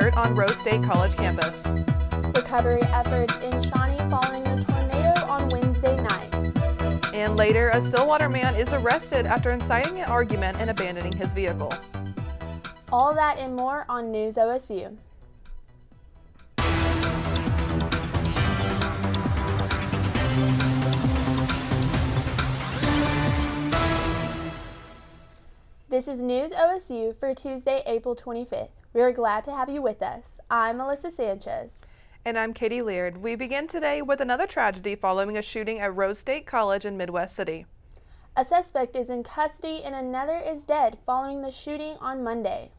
alert on Rose State College campus. Recovery efforts in Shawnee following a tornado on Wednesday night. And later, a Stillwater man is arrested after inciting an argument and abandoning his vehicle. All that and more on News OSU. This is News OSU for Tuesday, April 25th. We are glad to have you with us. I'm Melissa Sanchez. And I'm Katie Laird. We begin today with another tragedy following a shooting at Rose State College in Midwest City. A suspect is in custody and another is dead following the shooting on Monday.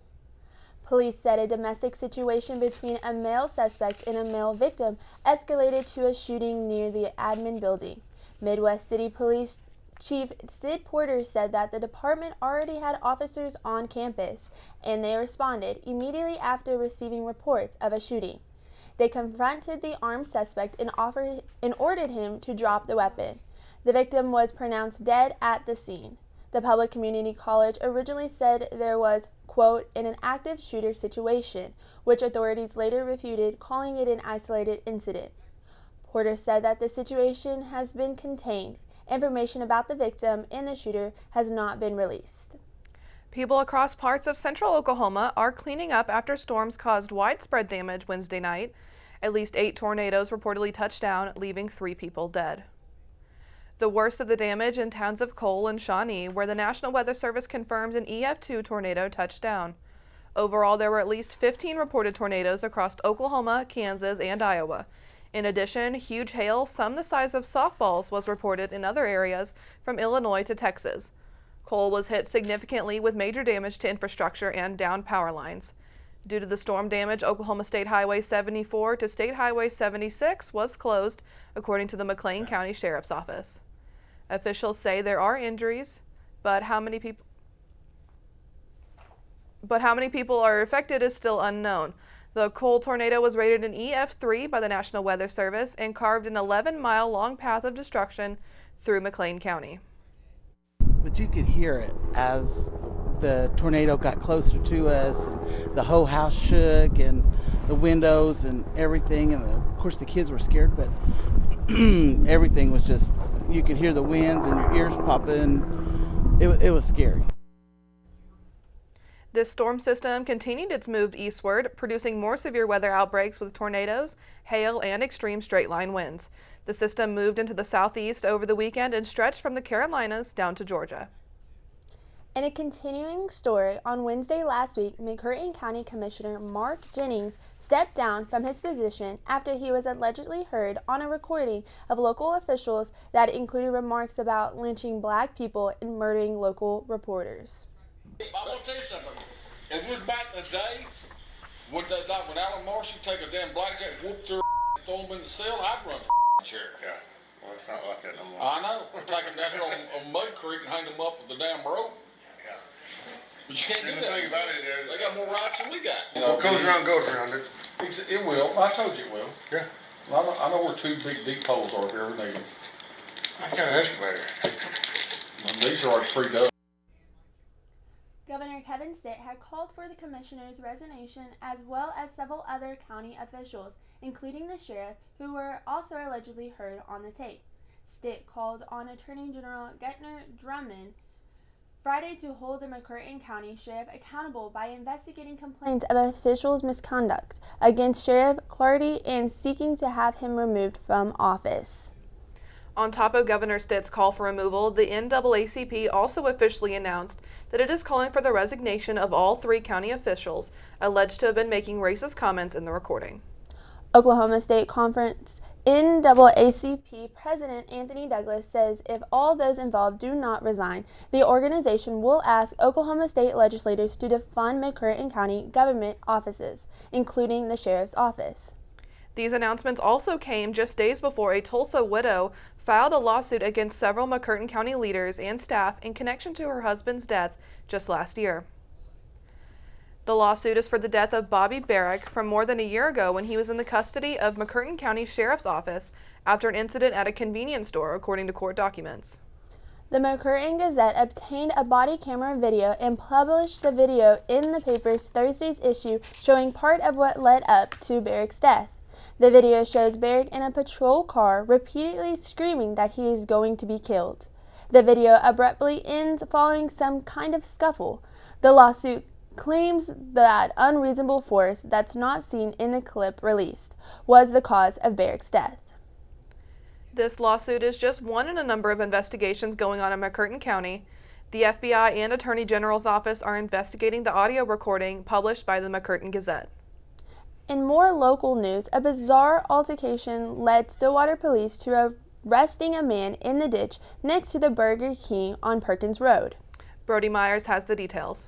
Police said a domestic situation between a male suspect and a male victim escalated to a shooting near the admin building. Midwest City Police Chief Sid Porter said that the department already had officers on campus, and they responded immediately after receiving reports of a shooting. They confronted the armed suspect and ordered him to drop the weapon. The victim was pronounced dead at the scene. The public community college originally said there was, quote, an active shooter situation, which authorities later refuted, calling it an isolated incident. Porter said that the situation has been contained. Information about the victim and the shooter has not been released. People across parts of central Oklahoma are cleaning up after storms caused widespread damage Wednesday night. At least 8 tornadoes reportedly touched down, leaving 3 people dead. The worst of the damage in towns of Cole and Shawnee, where the National Weather Service confirmed an EF2 tornado touched down. Overall, there were at least 15 reported tornadoes across Oklahoma, Kansas, and Iowa. In addition, huge hail, some the size of softballs, was reported in other areas from Illinois to Texas. Cole was hit significantly with major damage to infrastructure and downed power lines. Due to the storm damage, Oklahoma State Highway 74 to State Highway 76 was closed, according to the McLean County Sheriff's Office. Officials say there are injuries, but how many people are affected is still unknown. The Cole tornado was rated an EF3 by the National Weather Service and carved an 11-mile-long path of destruction through McLean County. But you could hear it as the tornado got closer to us, and the whole house shook, and the windows and everything, and of course the kids were scared, but everything was just, you could hear the winds and your ears popping. It was scary. This storm system continued its move eastward, producing more severe weather outbreaks with tornadoes, hail, and extreme straight-line winds. The system moved into the southeast over the weekend and stretched from the Carolinas down to Georgia. In a continuing story, on Wednesday last week, McCurtain County Commissioner Mark Jennings stepped down from his position after he was allegedly heard on a recording of local officials that included remarks about lynching black people and murdering local reporters. I'm gonna tell you something. If it was back in the day, when Alan Marshall take a damn blackjack, whoop their and throw them in the cell, I'd run for chair. Yeah, well, it's not like that no more. I know. Take them down here on Mud Creek and hang them up with the damn rope. Yeah. But you can't do And the that. thing about it is, They got more rights than we got. what goes around goes around. It will. I told you it will. Yeah. I know where 2 big deep holes are here. We need them. I got an excavator. And these are already pre-dug. Governor Kevin Stitt had called for the commissioner's resignation as well as several other county officials, including the sheriff, who were also allegedly heard on the tape. Stitt called on Attorney General Gentner Drummond Friday to hold the McCurtain County Sheriff accountable by investigating complaints of officials' misconduct against Sheriff Clardy and seeking to have him removed from office. On top of Governor Stitt's call for removal, the NAACP also officially announced that it is calling for the resignation of all 3 county officials alleged to have been making racist comments in the recording. Oklahoma State Conference NAACP President Anthony Douglas says if all those involved do not resign, the organization will ask Oklahoma State legislators to defund McCurtain County government offices, including the sheriff's office. These announcements also came just days before a Tulsa widow filed a lawsuit against several McCurtain County leaders and staff in connection to her husband's death just last year. The lawsuit is for the death of Bobby Barrick from more than a year ago when he was in the custody of McCurtain County Sheriff's Office after an incident at a convenience store, according to court documents. The McCurtain Gazette obtained a body camera video and published the video in the paper's Thursday's issue, showing part of what led up to Barrick's death. The video shows Barrick in a patrol car repeatedly screaming that he is going to be killed. The video abruptly ends following some kind of scuffle. The lawsuit claims that unreasonable force that's not seen in the clip released was the cause of Barrick's death. This lawsuit is just one in a number of investigations going on in McCurtain County. The FBI and Attorney General's office are investigating the audio recording published by the McCurtain Gazette. In more local news, a bizarre altercation led Stillwater police to arresting a man in the ditch next to the Burger King on Perkins Road. Brody Myers has the details.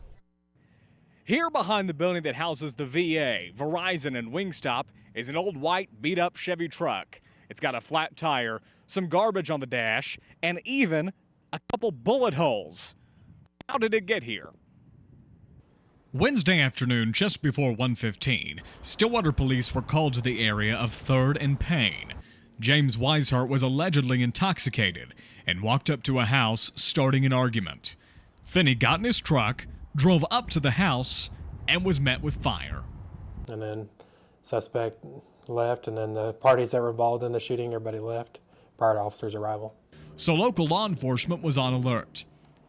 Here behind the building that houses the VA, Verizon, and Wingstop is an old white beat-up Chevy truck. It's got a flat tire, some garbage on the dash, and even a couple bullet holes. How did it get here? Wednesday afternoon, just before 1:15, Stillwater police were called to the area of 3rd and Payne. James Weishart was allegedly intoxicated and walked up to a house, starting an argument. Then he got in his truck, drove up to the house, and was met with fire. And then suspect left, and then the parties that were involved in the shooting, everybody left prior to officers' arrival. So local law enforcement was on alert.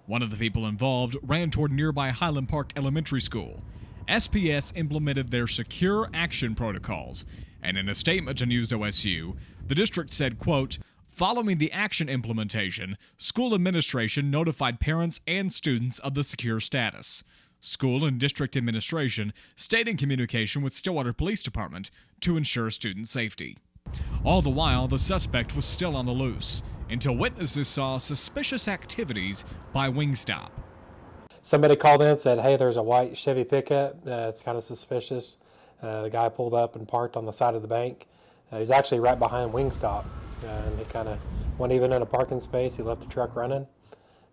One of the people involved ran toward nearby Highland Park Elementary School. SPS implemented their secure action protocols, and in a statement to News OSU, the district said, quote, "Following the action implementation, school administration notified parents and students of the secure status. School and district administration stayed in communication with Stillwater Police Department to ensure student safety." All the while, the suspect was still on the loose until witnesses saw suspicious activities by Wingstop. Somebody called in and said, hey, there's a white Chevy pickup. It's kind of suspicious. The guy pulled up and parked on the side of the bank. He was actually right behind Wingstop. And he kind of wasn't even in a parking space. He left the truck running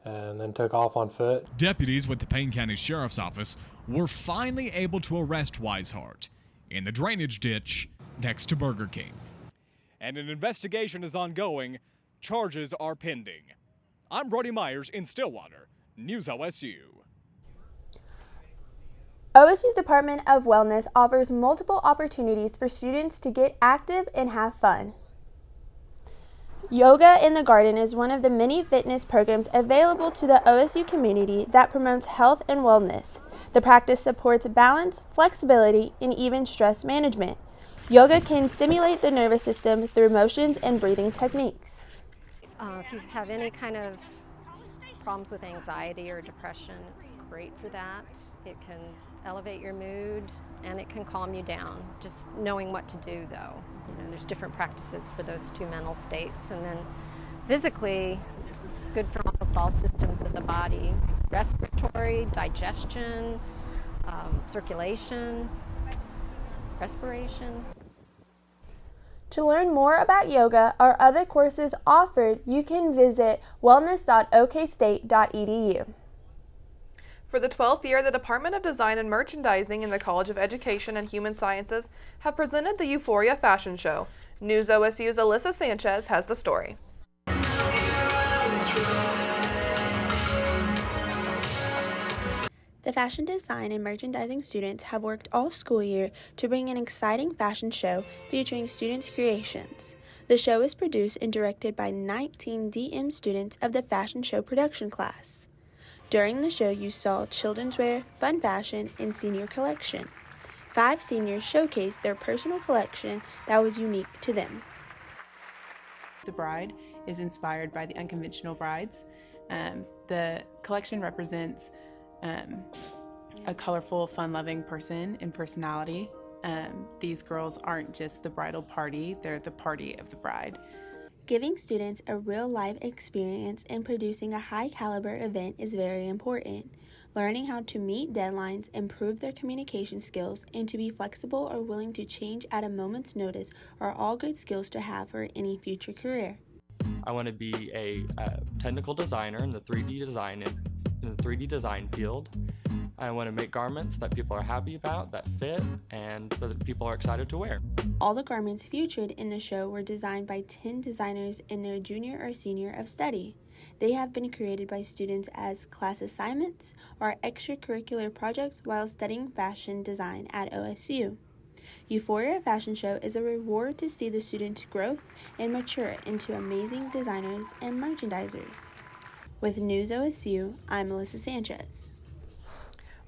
and then took off on foot. Deputies with the Payne County Sheriff's Office were finally able to arrest Weishart in the drainage ditch next to Burger King. And an investigation is ongoing. Charges are pending. I'm Brody Myers in Stillwater, News OSU. OSU's Department of Wellness offers multiple opportunities for students to get active and have fun. Yoga in the Garden is one of the many fitness programs available to the OSU community that promotes health and wellness. The practice supports balance, flexibility, and even stress management. Yoga can stimulate the nervous system through motions and breathing techniques. If you have any kind of problems with anxiety or depression, it's great for that. It can elevate your mood and it can calm you down. Just knowing what to do, though. There's different practices for those two mental states. And then physically, it's good for almost all systems of the body. Respiratory, digestion, circulation, respiration. To learn more about yoga or other courses offered, you can visit wellness.okstate.edu. For the 12th year, the Department of Design and Merchandising and the College of Education and Human Sciences have presented the Euphoria Fashion Show. News OSU's Alyssa Sanchez has the story. The fashion design and merchandising students have worked all school year to bring an exciting fashion show featuring students' creations. The show is produced and directed by 19 DM students of the fashion show production class. During the show, you saw children's wear, fun fashion, and senior collection. 5 seniors showcased their personal collection that was unique to them. The bride is inspired by the unconventional brides. The collection represents a colorful, fun-loving person and personality. These girls aren't just the bridal party, they're the party of the bride. Giving students a real-life experience and producing a high-caliber event is very important. Learning how to meet deadlines, improve their communication skills, and to be flexible or willing to change at a moment's notice are all good skills to have for any future career. I want to be a technical designer in the 3D design field. I want to make garments that people are happy about, that fit, and that people are excited to wear. All the garments featured in the show were designed by 10 designers in their junior or senior of study. They have been created by students as class assignments or extracurricular projects while studying fashion design at OSU. Euphoria Fashion Show is a reward to see the students' growth and mature into amazing designers and merchandisers. With News OSU, I'm Melissa Sanchez.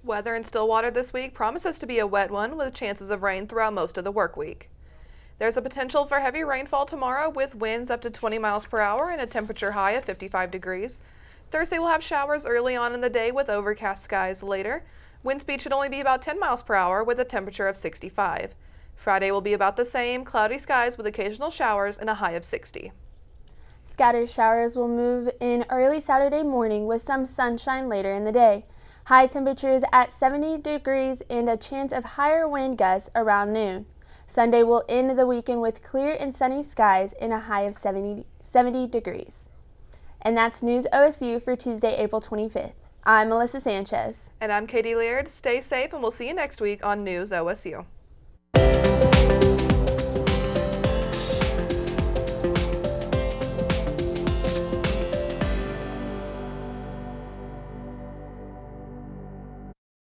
Weather in Stillwater this week promises to be a wet one with chances of rain throughout most of the work week. There's a potential for heavy rainfall tomorrow with winds up to 20 miles per hour and a temperature high of 55 degrees. Thursday will have showers early on in the day with overcast skies later. Wind speed should only be about 10 miles per hour with a temperature of 65. Friday will be about the same, cloudy skies with occasional showers and a high of 60. Scattered showers will move in early Saturday morning with some sunshine later in the day. High temperatures at 70 degrees and a chance of higher wind gusts around noon. Sunday will end the weekend with clear and sunny skies and a high of 70 degrees. And that's News OSU for Tuesday, April 25th. I'm Melissa Sanchez. And I'm Katie Laird. Stay safe and we'll see you next week on News OSU.